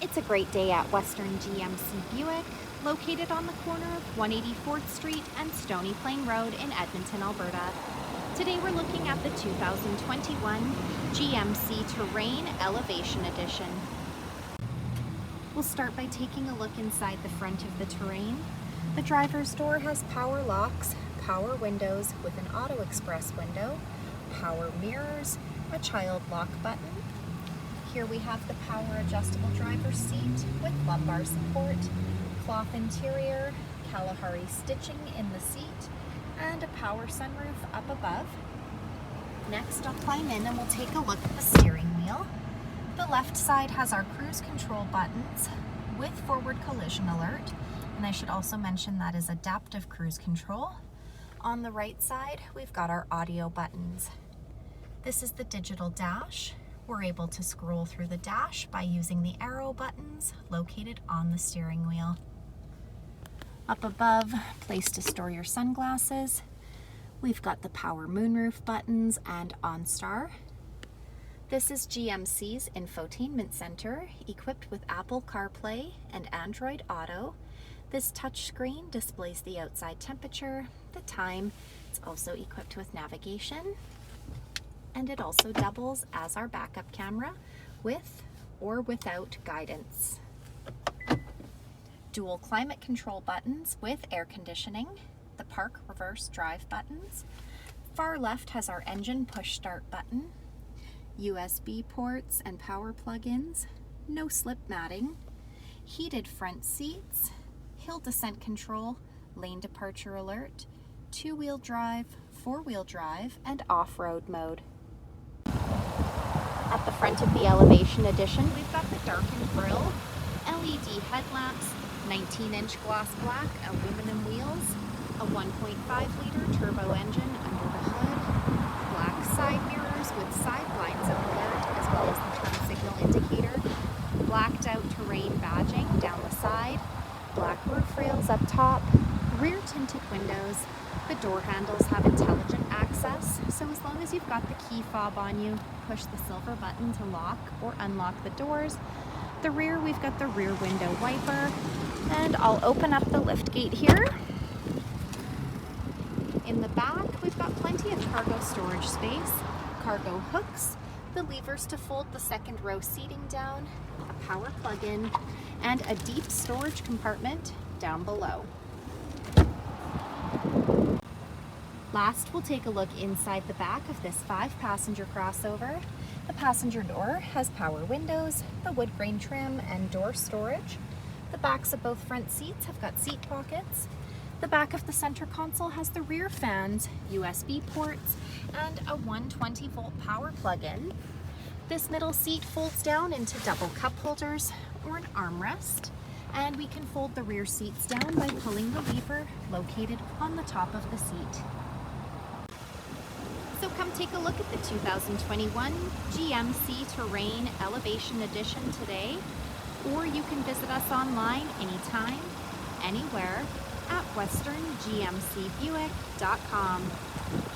It's a great day at Western GMC Buick, located on the corner of 184th Street and Stony Plain Road in Edmonton, Alberta. Today we're looking at the 2021 GMC Terrain Elevation Edition. We'll start by taking a look inside the front of the Terrain. The driver's door has power locks, power windows with an auto express window, power mirrors, a child lock button. Here we have the power adjustable driver's seat with lumbar support, cloth interior, Kalahari stitching in the seat, and a power sunroof up above. Next, I'll climb in and we'll take a look at the steering wheel. The left side has our cruise control buttons with forward collision alert, and I should also mention that is adaptive cruise control. On the right side, we've got our audio buttons. This is the digital dash. We're able to scroll through the dash by using the arrow buttons located on the steering wheel. Up above, place to store your sunglasses. We've got the power moonroof buttons and OnStar. This is GMC's infotainment center, equipped with Apple CarPlay and Android Auto. This touchscreen displays the outside temperature, the time. It's also equipped with navigation. And it also doubles as our backup camera with or without guidance. Dual climate control buttons with air conditioning, the park reverse drive buttons. Far left has our engine push start button, USB ports and power plug-ins, no slip matting, heated front seats, hill descent control, lane departure alert, two-wheel drive, four-wheel drive, and off-road mode. At the front of the Elevation Edition, we've got the darkened grille, LED headlamps, 19-inch gloss black aluminum wheels, a 1.5-liter turbo engine under the hood, black side mirrors with side blinds alert, as well as the turn signal indicator, blacked out terrain badging down the side, black roof rails up top, rear tinted windows. The door handles have intelligent access, so as long as you've got the key fob on you, push the silver button to lock or unlock the doors. The rear, we've got the rear window wiper, and I'll open up the lift gate here. In the back, we've got plenty of cargo storage space, cargo hooks, the levers to fold the second row seating down, a power plug-in, and a deep storage compartment down below. Last, we'll take a look inside the back of this 5-passenger crossover. The passenger door has power windows, the wood grain trim, and door storage. The backs of both front seats have got seat pockets. The back of the center console has the rear fans, USB ports, and a 120-volt power plug-in. This middle seat folds down into double cup holders or an armrest, and we can fold the rear seats down by pulling the lever located on the top of the seat. So come take a look at the 2021 GMC Terrain Elevation Edition today, or you can visit us online anytime, anywhere at westerngmcbuick.com.